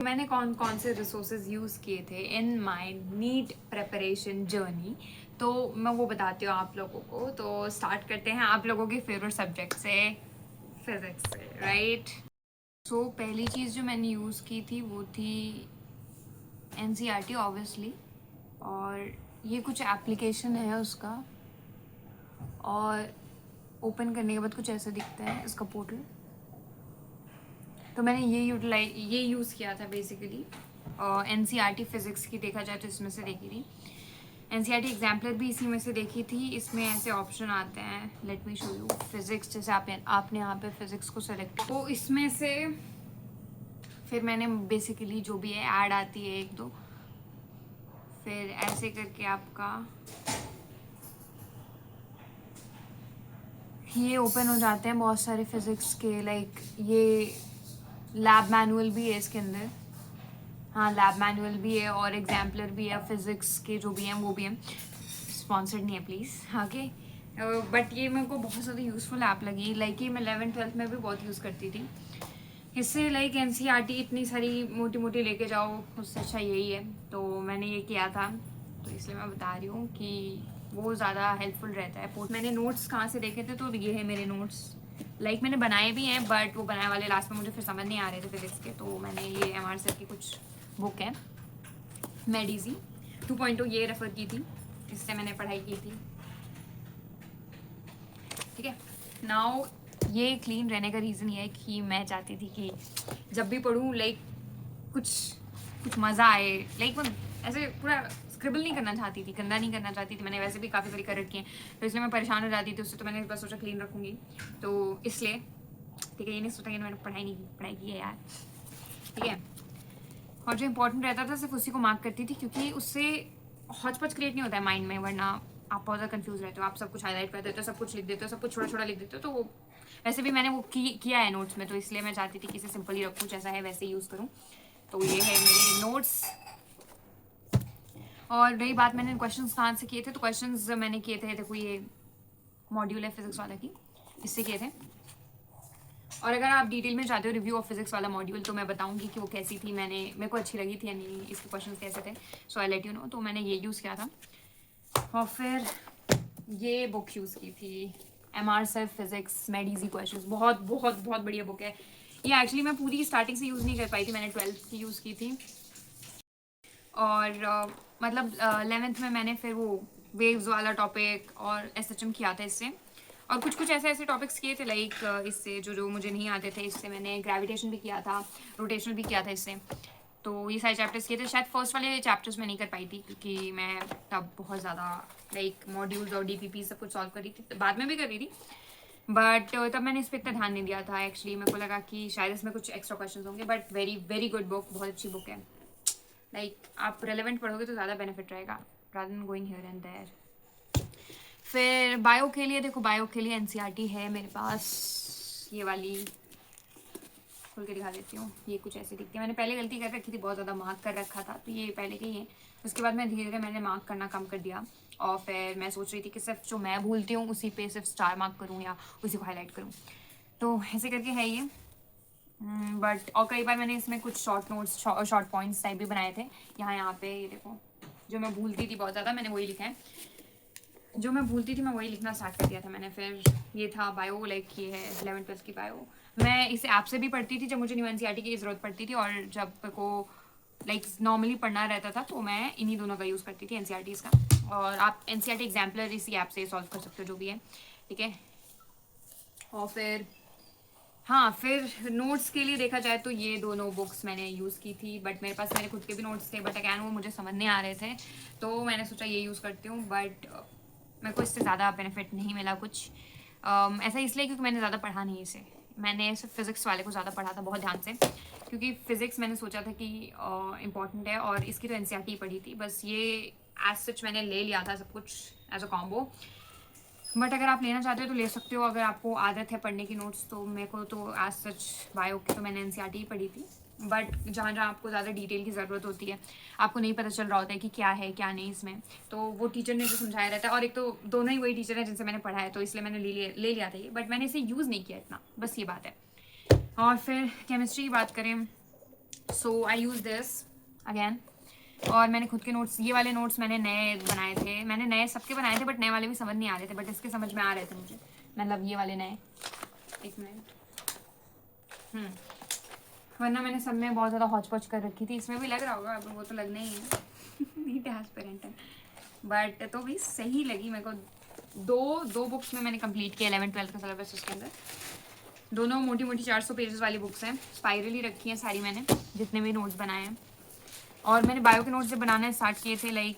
मैंने कौन कौन से रिसोर्सेज यूज़ किए थे in my NEET preparation journey, तो मैं वो बताती हूँ आप लोगों को। तो स्टार्ट करते हैं आप लोगों के फेवरेट सब्जेक्ट से, फिज़िक्स से, राइट। सो पहली चीज़ जो मैंने यूज़ की थी वो थी एनसीईआरटी ऑब्वियसली, और ये कुछ एप्लीकेशन है उसका, और ओपन करने के बाद कुछ ऐसा दिखता है इसका पोर्टल। तो मैंने ये यूज़ किया था बेसिकली। एनसीईआरटी फिज़िक्स की देखा जाए तो इसमें से देखी थी, एनसीईआरटी एग्जाम्पलर भी इसी में से देखी थी। इसमें ऐसे ऑप्शन आते हैं, let me show you. Physics जैसे आपने यहाँ पे फिज़िक्स को सेलेक्ट, तो इसमें से फिर मैंने बेसिकली जो भी है ऐड आती है एक दो, फिर ऐसे करके आपका ये ओपन हो जाते हैं बहुत सारे फिज़िक्स के, लाइक ये लैब मैनुअल भी है इसके अंदर। हाँ, लैब मैनुअल भी है और एग्जाम्पलर भी है, फिज़िक्स के जो भी हैं वो भी हैं। स्पॉन्सर्ड नहीं है प्लीज़, ओके। बट ये मेरे को बहुत ज़्यादा यूज़फुल ऐप लगी, लाइक ये मैं 11th-12th में भी बहुत यूज़ करती थी। इससे लाइक एनसीईआरटी इतनी सारी मोटी मोटी लेके जाओ, उससे अच्छा यही है। तो मैंने ये किया था, तो इसलिए मैं बता रही हूँ कि वो ज़्यादा हेल्पफुल रहता है। मैंने नोट्स कहाँ से देखे थे, तो ये है मेरे नोट्स। लाइक मैंने बनाए भी हैं, बट वो बनाए वाले लास्ट में मुझे फिर समझ नहीं आ रहे थे फिजिक्स के, तो मैंने ये एमआर सर की कुछ बुक है, मेडिजी 2.0, ये रेफ़र की थी, इससे मैंने पढ़ाई की थी, ठीक है। नाउ ये क्लीन रहने का रीज़न ये है कि मैं चाहती थी कि जब भी पढ़ूँ लाइक कुछ कुछ मज़ा आए। लाइक मैं ऐसे पूरा स्क्रिबल नहीं करना चाहती थी, गंदा नहीं करना चाहती थी। मैंने वैसे भी काफ़ी सारी कर रखी हैं, तो इसलिए मैं परेशान हो जाती थी उससे, तो मैंने बस सोचा क्लीन रखूँगी, तो इसलिए, ठीक है। ये नहीं सोचा कि मैंने पढ़ाई की है यार, ठीक है। और जो इंपॉर्टेंट रहता था सिर्फ उसी को मार्क करती थी, क्योंकि उससे हौच-पौच क्रिएट नहीं होता है माइंड में, वरना आप बहुत ज़्यादा कंफ्यूज रहते हो। आप सब कुछ हाईलाइट कर देते हो, सब कुछ लिख देते हो, सब कुछ छोटा-छोटा लिख देते हो। तो वैसे भी मैंने वो किया है नोट्स में, तो इसलिए मैं चाहती थी कि इसे सिंपल ही रखूँ, जैसा है वैसे यूज़ करूँ। तो ये है मेरे नोट्स। और रही बात मैंने क्वेश्चंस कहाँ से किए थे, तो क्वेश्चंस मैंने किए थे, देखो ये मॉड्यूल है फिजिक्स वाला की, इससे किए थे। और अगर आप डिटेल में चाहते हो रिव्यू ऑफ फिजिक्स वाला मॉड्यूल, तो मैं बताऊंगी कि वो कैसी थी, मेरे को अच्छी लगी थी या नहीं, इसके क्वेश्चंस कैसे थे। सो आई लेट यू नो। तो मैंने ये यूज़ किया था, और फिर ये बुक यूज़ की थी, MR sir physics made easy questions. बहुत बहुत बहुत बढ़िया बुक है ये। एक्चुअली मैं पूरी स्टार्टिंग से यूज़ नहीं कर पाई थी, मैंने 12th की यूज़ की थी, और मतलब 11th में मैंने फिर वो वेव्स वाला टॉपिक और एसएचएम किया था इससे, और कुछ कुछ ऐसे टॉपिक्स किए थे लाइक इससे जो मुझे नहीं आते थे, इससे मैंने ग्रेविटेशन भी किया था, रोटेशनल भी किया था इससे। तो ये सारे चैप्टर्स किए थे। शायद फर्स्ट वाले चैप्टर्स में नहीं कर पाई थी, क्योंकि मैं तब बहुत ज़्यादा लाइक मॉड्यूल्स और डीपीपी सब कुछ सॉल्व करी थी, बाद में भी कर रही थी, बट तब मैंने इस पर इतना ध्यान नहीं दिया था। एक्चुअली मेरे को लगा कि शायद इसमें कुछ एक्स्ट्रा क्वेश्चन होंगे, but very very good book, बहुत अच्छी बुक है। लाइक आप रेलेवेंट पढ़ोगे तो ज़्यादा बेनिफिट रहेगा, rather than going here and there. फिर बायो के लिए, देखो बायो के लिए एनसीईआरटी है मेरे पास, ये वाली खोल के दिखा देती हूँ। ये कुछ ऐसी दिखती है, मैंने पहले गलती कर रखी थी, बहुत ज़्यादा मार्क कर रखा था, तो ये पहले की है। उसके बाद मैं धीरे धीरे मैंने मार्क करना कम कर दिया, और फिर मैं सोच रही थी कि सिर्फ जो मैं भूलती हूँ उसी पे सिर्फ स्टार मार्क करूँ या उसी को हाईलाइट करूँ, तो ऐसे करके है ये। बट और कई बार मैंने इसमें कुछ short notes, short points type भी बनाए थे। यहाँ पे ये देखो, जो मैं भूलती थी बहुत ज़्यादा, मैंने वही लिखा है। जो मैं भूलती थी मैं वही लिखना स्टार्ट कर दिया था मैंने। फिर ये था बायो, लाइक ये है 11th-12th की बायो। मैं इसे ऐप से भी पढ़ती थी जब मुझे न्यू एनसीईआरटी की ज़रूरत पड़ती थी, और जब को लाइक नॉर्मली पढ़ना रहता था तो मैं इन्हीं दोनों का यूज़ करती थी, एनसीईआरटीज़ का। और आप एनसीईआरटी एग्जाम्पलर इसी ऐप से सॉल्व कर सकते हो, जो भी है, ठीक है। और फिर हाँ, फिर नोट्स के लिए देखा जाए तो ये दोनों बुक्स मैंने यूज़ की थी, बट मेरे पास मेरे खुद के भी नोट्स थे, बट अगैन वो मुझे समझ नहीं आ रहे थे, तो मैंने सोचा ये यूज़ करती हूँ। बट मेरे को इससे ज़्यादा बेनिफिट नहीं मिला कुछ। ऐसा इसलिए क्योंकि मैंने ज़्यादा पढ़ा नहीं इसे, मैंने सिर्फ फिज़िक्स वाले को ज़्यादा पढ़ा था बहुत ध्यान से, क्योंकि फ़िज़िक्स मैंने सोचा था कि इम्पॉर्टेंट है, और इसकी तो एनसीईआरटी पढ़ी थी बस। ये एज सच मैंने ले लिया था सब कुछ एज अ कॉम्बो, बट अगर आप लेना चाहते हो तो ले सकते हो, अगर आपको आदत है पढ़ने की नोट्स। तो मेरे को तो एज सच बायो की तो मैंने एनसीईआरटी ही पढ़ी थी, बट जहाँ जहाँ आपको ज़्यादा डिटेल की ज़रूरत होती है, आपको नहीं पता चल रहा होता है कि क्या है क्या नहीं इसमें, तो वो टीचर ने जो समझाया रहता है, और एक तो दोनों ही वही टीचर है जिनसे मैंने पढ़ा है, तो इसलिए मैंने ले लिया था ये, बट मैंने इसे यूज़ नहीं किया इतना, बस ये बात है। और फिर केमिस्ट्री की बात करें सो आई यूज़ दिस अगेन। और मैंने खुद के नोट्स, ये वाले नोट्स मैंने नए बनाए थे, मैंने नए सबके बनाए थे, बट नए वाले भी समझ नहीं आ रहे थे, बट इसके समझ में आ रहे थे मुझे, मतलब ये वाले नए। एक मिनट, वरना मैंने सब में बहुत ज़्यादा हौच पौच कर रखी थी। इसमें भी लग रहा होगा, अब वो तो लगना ही है नहीं ट्रांसपेरेंट है, बट तो भी सही लगी मेरे को। दो बुक्स में मैंने कंप्लीट किया 11th-12th का सिलेबस उसके अंदर। दोनों मोटी मोटी 400 पेजेस वाली बुक्स हैं, स्पाइरल ही रखी हैं सारी मैंने, जितने भी नोट्स बनाए हैं। और मैंने बायो के नोट्स जब बनाना स्टार्ट किए थे, लाइक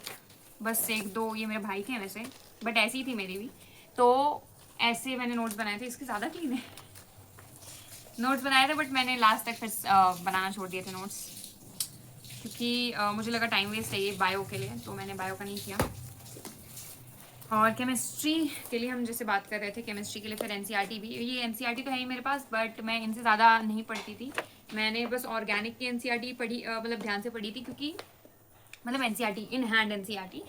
बस एक दो, ये मेरे भाई के हैं वैसे, बट ऐसी ही थी मेरी भी, तो ऐसे मैंने नोट्स बनाए थे। इसके ज़्यादा क्लीन है नोट्स बनाए थे, बट मैंने लास्ट तक फिर बनाना छोड़ दिए थे नोट्स, क्योंकि मुझे लगा टाइम वेस्ट है ये बायो के लिए, तो मैंने बायो का नहीं किया। और केमिस्ट्री के लिए हम जैसे बात कर रहे थे, केमिस्ट्री के लिए फिर एनसीईआरटी भी, ये एनसीईआरटी तो है ही मेरे पास, बट मैं इनसे ज़्यादा नहीं पढ़ती थी। मैंने बस ऑर्गेनिक की एनसीईआरटी पढ़ी, मतलब ध्यान से पढ़ी थी, क्योंकि मतलब NCERT in hand NCERT,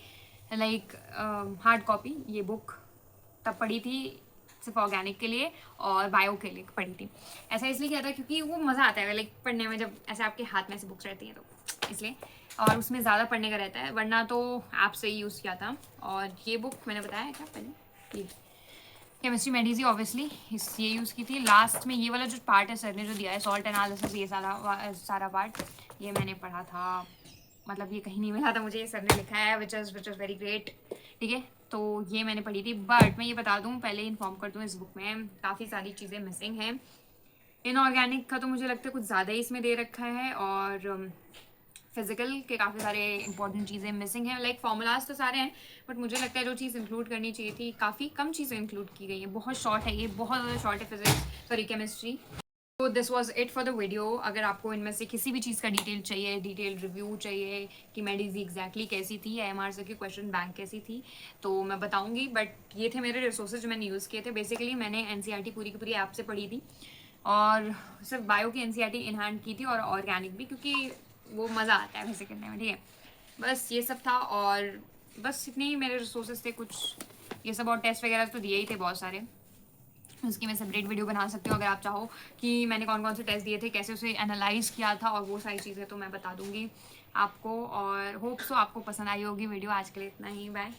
like hard copy ये बुक तब पढ़ी थी सिर्फ ऑर्गेनिक के लिए और बायो के लिए पढ़ी थी। ऐसा इसलिए किया था क्योंकि वो मज़ा आता है लाइक पढ़ने में, जब ऐसे आपके हाथ में ऐसे बुक्स रहती हैं तो इसलिए, और उसमें ज़्यादा पढ़ने का रहता है, वरना तो ऐप से ही यूज़ किया था। और ये बुक मैंने बताया क्या पहले, ये केमिस्ट्री मेडिजी ऑब्वियसली इस ये यूज़ की थी। लास्ट में ये वाला जो पार्ट है सर ने जो दिया है, सॉल्ट एनालिसिस, ये सारा पार्ट ये मैंने पढ़ा था, मतलब ये कहीं नहीं मिला था मुझे, ये सर ने लिखा है, विच इज़ वेरी ग्रेट, ठीक है। तो ये मैंने पढ़ी थी, बट मैं ये बता दूं, पहले इन्फॉर्म कर दूं, इस बुक में काफ़ी सारी चीज़ें मिसिंग हैं। इनऑर्गेनिक का तो मुझे लगता है कुछ ज़्यादा ही इसमें दे रखा है, और फिजिकल के काफ़ी सारे इंपॉर्टेंट चीज़ें मिसिंग हैं, लाइक फॉर्मूलाज तो सारे हैं, बट मुझे लगता है जो चीज़ इंक्लूड करनी चाहिए थी, काफ़ी कम चीज़ें इंक्लूड की गई हैं। बहुत शॉर्ट है ये, बहुत ज़्यादा शॉर्ट है फिजिक्स, सॉरी केमिस्ट्री। तो this was it for the video. अगर आपको इनमें से किसी भी चीज़ का डिटेल चाहिए, डिटेल रिव्यू चाहिए कि मेडिजी एग्जैक्टली कैसी थी, एमआर से की क्वेश्चन बैंक कैसी थी, तो मैं बताऊंगी, बट ये थे मेरे रिसोर्सेज जो मैंने यूज़ किए थे। बेसिकली मैंने एनसीईआरटी पूरी की पूरी ऐप से पढ़ी थी, और सिर्फ बायो की एनसीईआरटी इन हैंड की थी, और ऑर्गेनिक भी, क्योंकि वो मज़ा आता है वैसे करने में, ठीक है। बस ये सब था, और बस इतने ही मेरे रिसोर्सेज थे कुछ ये सब, और टेस्ट वगैरह तो दिए ही थे बहुत सारे, उसकी मैं सेपरेट वीडियो बना सकती हूँ अगर आप चाहो कि मैंने कौन कौन से टेस्ट दिए थे, कैसे उसे एनालाइज किया था, और वो सारी चीज़ें तो मैं बता दूँगी आपको। और होप सो आपको पसंद आई होगी वीडियो। आज के लिए इतना ही, बाय।